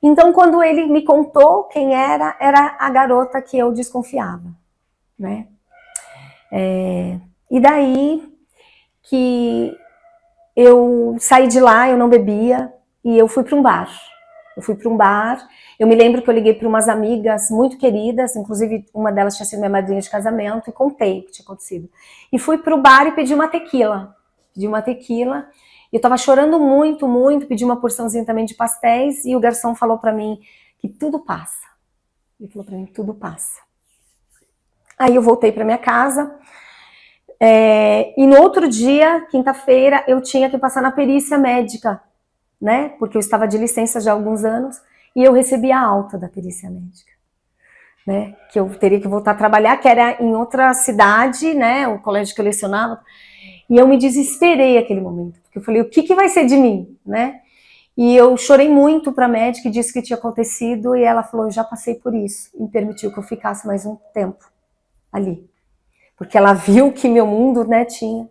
Então, quando ele me contou quem era, era a garota que eu desconfiava, né? E daí que eu saí de lá, eu não bebia, e eu fui para um bar. Eu me lembro que eu liguei para umas amigas muito queridas, inclusive uma delas tinha sido minha madrinha de casamento, e contei o que tinha acontecido. E fui para o bar e pedi uma tequila. E eu estava chorando muito, muito, pedi uma porçãozinha também de pastéis, e o garçom falou para mim que tudo passa. Ele falou para mim, tudo passa. Aí eu voltei para minha casa, e no outro dia, quinta-feira, eu tinha que passar na perícia médica, né? Porque eu estava de licença já há alguns anos, e eu recebi a alta da perícia médica, né? Que eu teria que voltar a trabalhar, que era em outra cidade, né? O colégio que eu lecionava. E eu me desesperei naquele momento, porque eu falei, o que vai ser de mim, né? E eu chorei muito para a médica e disse o que tinha acontecido, e ela falou, eu já passei por isso, e permitiu que eu ficasse mais um tempo ali. Porque ela viu que meu mundo, né, tinha.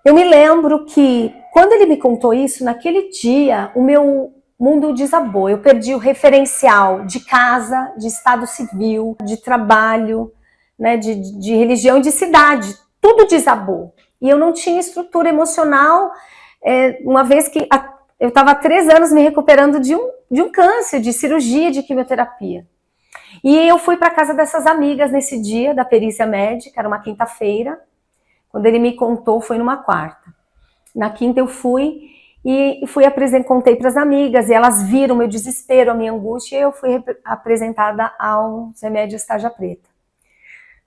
Eu me lembro que, quando ele me contou isso, naquele dia, o meu mundo desabou. Eu perdi o referencial de casa, de estado civil, de trabalho, né, de religião e de cidade. Tudo desabou. E eu não tinha estrutura emocional, uma vez que eu estava há 3 anos me recuperando de um câncer, de cirurgia, de quimioterapia. E eu fui para casa dessas amigas nesse dia da perícia médica, era uma quinta-feira. Quando ele me contou, foi numa quarta. Na quinta eu fui e contei para as amigas, e elas viram meu desespero, a minha angústia, e eu fui apresentada aos remédios tarja preta.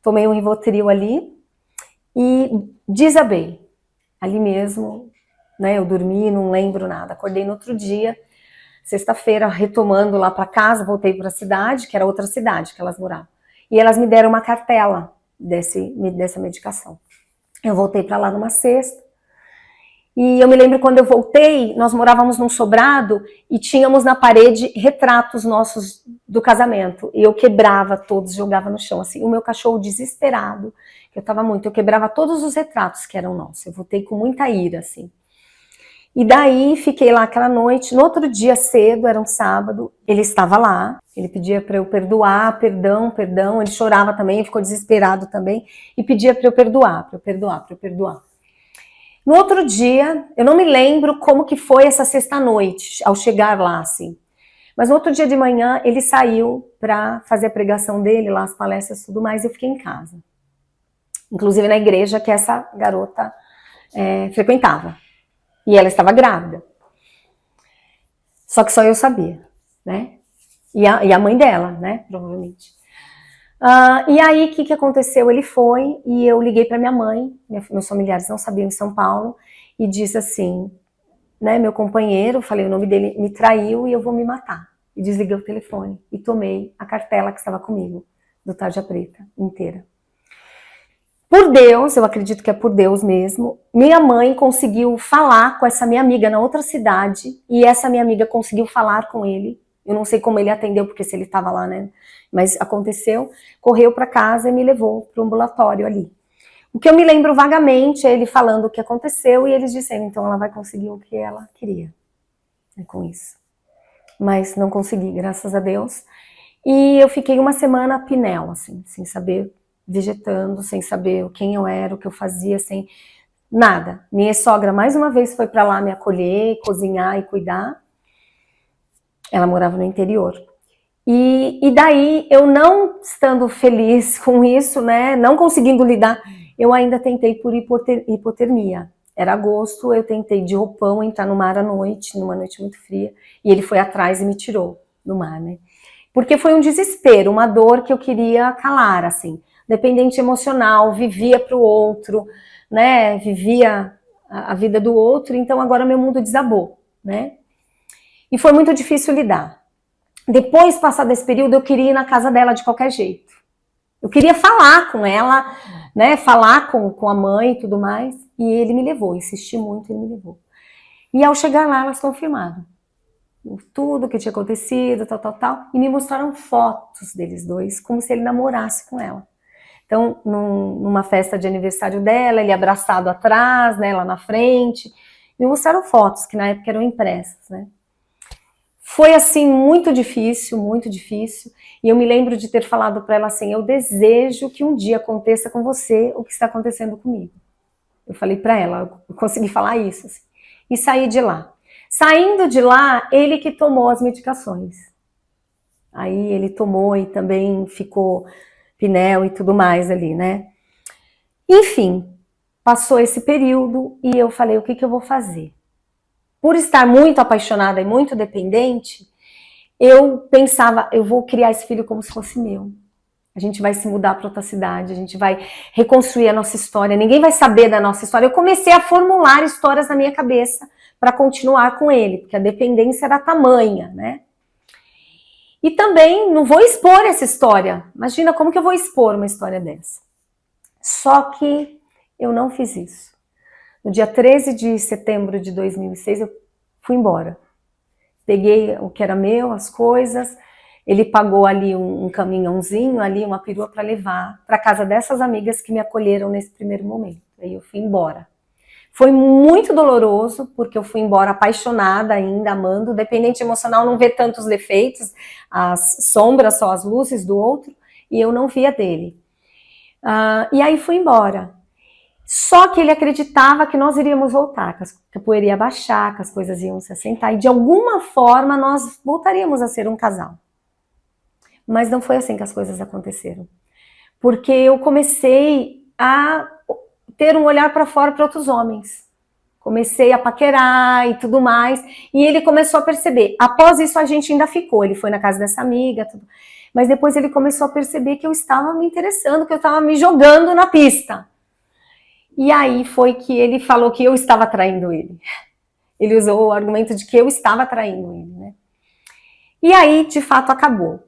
Tomei um Rivotril ali e desabei. Ali mesmo, né, eu dormi, não lembro nada. Acordei no outro dia, sexta-feira, retomando lá para casa, voltei para a cidade, que era outra cidade que elas moravam. E elas me deram uma cartela dessa medicação. Eu voltei para lá numa sexta. E eu me lembro quando eu voltei, nós morávamos num sobrado e tínhamos na parede retratos nossos do casamento. E eu quebrava todos, jogava no chão, assim. O meu cachorro desesperado, que eu tava muito, eu quebrava todos os retratos que eram nossos. Eu voltei com muita ira, assim. E daí fiquei lá aquela noite. No outro dia cedo, era um sábado, ele estava lá. Ele pedia para eu perdoar, perdão. Ele chorava também, ficou desesperado também e pedia para eu perdoar. No outro dia, eu não me lembro como que foi essa sexta-noite, ao chegar lá, assim. Mas no outro dia de manhã, ele saiu para fazer a pregação dele, lá as palestras e tudo mais, e eu fiquei em casa. Inclusive na igreja que essa garota frequentava. E ela estava grávida. Só que só eu sabia, né? E a mãe dela, né? Provavelmente. E aí, o que aconteceu? Ele foi e eu liguei para minha mãe, meus familiares não sabiam, em São Paulo, e disse assim, né, meu companheiro, falei o nome dele, me traiu e eu vou me matar. E desliguei o telefone e tomei a cartela que estava comigo, do tarja preta, inteira. Por Deus, eu acredito que é por Deus mesmo, minha mãe conseguiu falar com essa minha amiga na outra cidade, e essa minha amiga conseguiu falar com ele. Eu não sei como ele atendeu, porque se ele estava lá, né? Mas aconteceu, correu para casa e me levou para o ambulatório ali. O que eu me lembro vagamente é ele falando o que aconteceu e eles disseram, então ela vai conseguir o que ela queria, né, com isso. Mas não consegui, graças a Deus. E eu fiquei uma semana pinel, assim, sem saber, vegetando, sem saber quem eu era, o que eu fazia, sem nada. Minha sogra mais uma vez foi para lá me acolher, cozinhar e cuidar. Ela morava no interior. E daí, eu não estando feliz com isso, né, não conseguindo lidar, eu ainda tentei por hipotermia. Era agosto, eu tentei de roupão entrar no mar à noite, numa noite muito fria, e ele foi atrás e me tirou do mar, né. Porque foi um desespero, uma dor que eu queria calar, assim. Dependente emocional, vivia para o outro, né, vivia a vida do outro, então agora meu mundo desabou, né. E foi muito difícil lidar. Depois, passado esse período, eu queria ir na casa dela de qualquer jeito. Eu queria falar com ela, né, falar com a mãe e tudo mais. E ele me levou, insisti muito, ele me levou. E ao chegar lá, elas confirmaram tudo o que tinha acontecido, tal. E me mostraram fotos deles dois, como se ele namorasse com ela. Então, numa festa de aniversário dela, ele abraçado atrás, né, lá na frente. Me mostraram fotos, que na época eram impressas, né. Foi assim muito difícil, muito difícil. E eu me lembro de ter falado para ela assim: eu desejo que um dia aconteça com você o que está acontecendo comigo. Eu falei para ela, eu consegui falar isso. Assim, e saí de lá. Saindo de lá, ele que tomou as medicações. Aí ele tomou e também ficou Pinel e tudo mais ali, né? Enfim, passou esse período e eu falei: o que eu vou fazer? Por estar muito apaixonada e muito dependente, eu pensava: eu vou criar esse filho como se fosse meu. A gente vai se mudar para outra cidade, a gente vai reconstruir a nossa história, ninguém vai saber da nossa história. Eu comecei a formular histórias na minha cabeça para continuar com ele, porque a dependência era tamanha, né? E também não vou expor essa história. Imagina como que eu vou expor uma história dessa. Só que eu não fiz isso. No dia 13 de setembro de 2006, eu fui embora. Peguei o que era meu, as coisas. Ele pagou ali um caminhãozinho, ali uma perua para levar para casa dessas amigas que me acolheram nesse primeiro momento. Aí eu fui embora. Foi muito doloroso, porque eu fui embora apaixonada ainda, amando. O dependente emocional não vê tantos defeitos, as sombras, só as luzes do outro, e eu não via dele. E aí fui embora. Só que ele acreditava que nós iríamos voltar, que a poeira ia baixar, que as coisas iam se assentar, e de alguma forma nós voltaríamos a ser um casal. Mas não foi assim que as coisas aconteceram. Porque eu comecei a ter um olhar para fora para outros homens. Comecei a paquerar e tudo mais. E ele começou a perceber. Após isso, a gente ainda ficou. Ele foi na casa dessa amiga, tudo. Mas depois ele começou a perceber que eu estava me interessando, que eu estava me jogando na pista. E aí foi que ele falou que eu estava traindo ele. Ele usou o argumento de que eu estava traindo ele, né? E aí, de fato, acabou.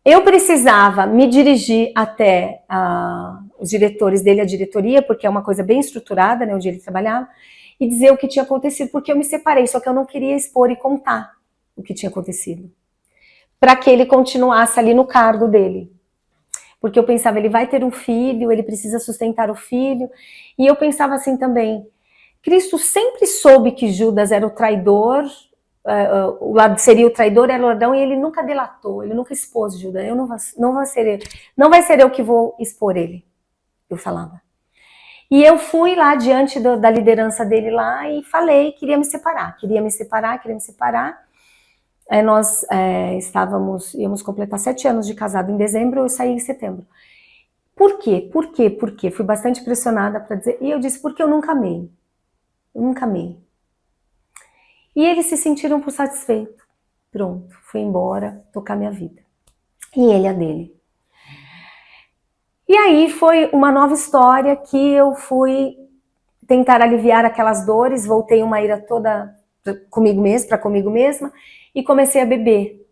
Eu precisava me dirigir até os diretores dele, a diretoria, porque é uma coisa bem estruturada, né, onde ele trabalhava, e dizer o que tinha acontecido, porque eu me separei, só que eu não queria expor e contar o que tinha acontecido, para que ele continuasse ali no cargo dele. Porque eu pensava, ele vai ter um filho, ele precisa sustentar o filho, e eu pensava assim também, Cristo sempre soube que Judas era o traidor, o lado seria o traidor, era o ladrão, e ele nunca delatou, ele nunca expôs Judas. Eu não vai ser eu que vou expor ele, eu falava. E eu fui lá diante da liderança dele lá e falei, queria me separar. Aí nós íamos completar 7 anos de casado em dezembro, eu saí em setembro. Por quê? Fui bastante pressionada para dizer, e eu disse, porque eu nunca amei. Eu nunca amei. E eles se sentiram por satisfeito. Pronto, fui embora, tocar minha vida. E ele a dele. E aí foi uma nova história que eu fui tentar aliviar aquelas dores, voltei uma ira toda comigo mesma, e comecei a beber.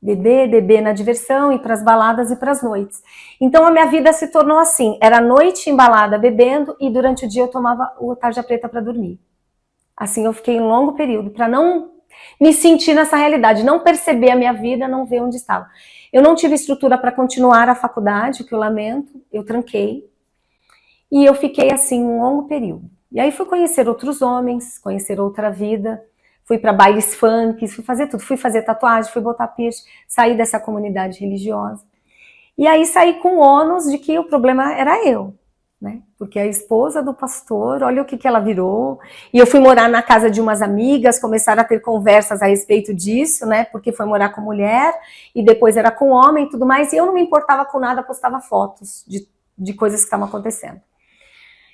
Beber na diversão, ir para as baladas e para as noites. Então a minha vida se tornou assim, era noite em balada bebendo e durante o dia eu tomava o tarja preta para dormir. Assim, eu fiquei um longo período para não me sentir nessa realidade, não perceber a minha vida, não ver onde estava. Eu não tive estrutura para continuar a faculdade, o que eu lamento, eu tranquei. E eu fiquei assim um longo período. E aí fui conhecer outros homens, conhecer outra vida, fui para bailes funk, fui fazer tudo, fui fazer tatuagem, fui botar piercing, saí dessa comunidade religiosa. E aí saí com o ônus de que o problema era eu. Né? Porque a esposa do pastor, olha o que ela virou, e eu fui morar na casa de umas amigas, começaram a ter conversas a respeito disso, né? Porque foi morar com mulher, e depois era com homem e tudo mais, e eu não me importava com nada, postava fotos de coisas que estavam acontecendo.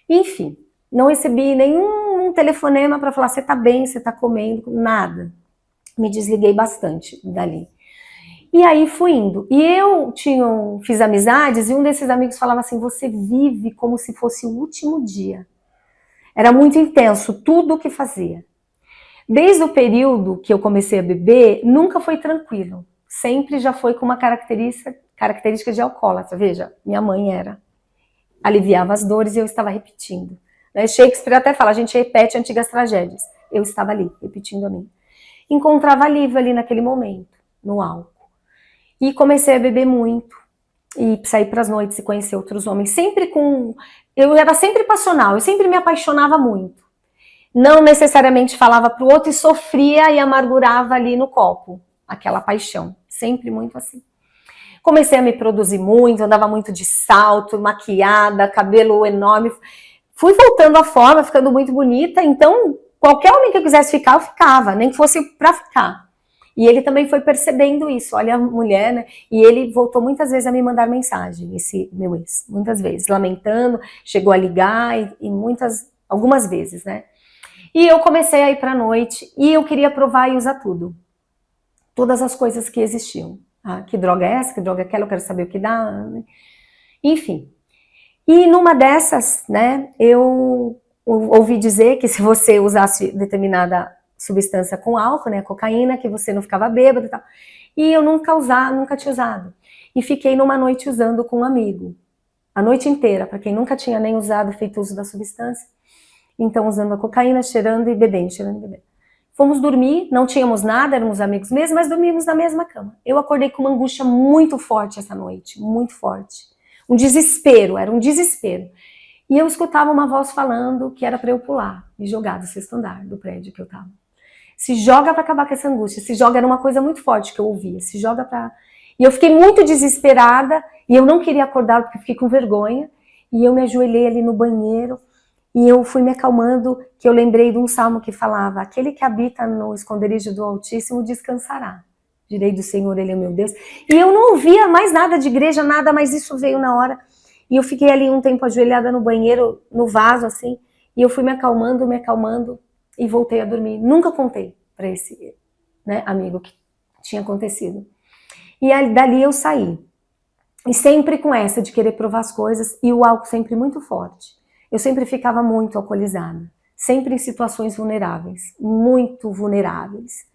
Enfim, não recebi nenhum telefonema para falar, você tá bem, você tá comendo, nada. Me desliguei bastante dali. E aí fui indo. E eu fiz amizades e um desses amigos falava assim, você vive como se fosse o último dia. Era muito intenso, tudo o que fazia. Desde o período que eu comecei a beber, nunca foi tranquilo. Sempre já foi com uma característica de alcoólatra. Veja, minha mãe era. Aliviava as dores e eu estava repetindo. Shakespeare até fala, a gente repete antigas tragédias. Eu estava ali, repetindo a mim. Encontrava alívio ali naquele momento, no álcool. E comecei a beber muito, e sair para as noites e conhecer outros homens, eu era sempre passional, eu sempre me apaixonava muito, não necessariamente falava para o outro e sofria e amargurava ali no copo, aquela paixão, sempre muito assim. Comecei a me produzir muito, andava muito de salto, maquiada, cabelo enorme, fui voltando à forma, ficando muito bonita, então qualquer homem que eu quisesse ficar, eu ficava, nem que fosse para ficar. E ele também foi percebendo isso, olha a mulher, né? E ele voltou muitas vezes a me mandar mensagem, esse meu ex, muitas vezes, lamentando, chegou a ligar e algumas vezes, né? E eu comecei a ir pra noite e eu queria provar e usar tudo. Todas as coisas que existiam. Ah, que droga é essa, que droga é aquela, eu quero saber o que dá. Enfim. E numa dessas, né, eu ouvi dizer que se você usasse determinada substância com álcool, né, cocaína, que você não ficava bêbado e tal. E eu nunca tinha usado. E fiquei numa noite usando com um amigo. A noite inteira, para quem nunca tinha nem usado, feito uso da substância. Então, usando a cocaína, cheirando e bebendo, cheirando e bebendo. Fomos dormir, não tínhamos nada, éramos amigos mesmo, mas dormíamos na mesma cama. Eu acordei com uma angústia muito forte essa noite, muito forte. Um desespero, era um desespero. E eu escutava uma voz falando que era para eu pular, me jogar do 6º andar do prédio que eu estava. Se joga para acabar com essa angústia, se joga, era uma coisa muito forte que eu ouvia, se joga para... E eu fiquei muito desesperada, e eu não queria acordar porque fiquei com vergonha, e eu me ajoelhei ali no banheiro, e eu fui me acalmando, que eu lembrei de um salmo que falava: aquele que habita no esconderijo do Altíssimo descansará. Direi do Senhor, Ele é meu Deus. E eu não ouvia mais nada de igreja, nada, mas isso veio na hora. E eu fiquei ali um tempo ajoelhada no banheiro, no vaso, assim, e eu fui me acalmando, e voltei a dormir. Nunca contei para esse, né, amigo que tinha acontecido. E aí, dali eu saí. E sempre com essa de querer provar as coisas, e o álcool sempre muito forte. Eu sempre ficava muito alcoolizada, sempre em situações vulneráveis, muito vulneráveis.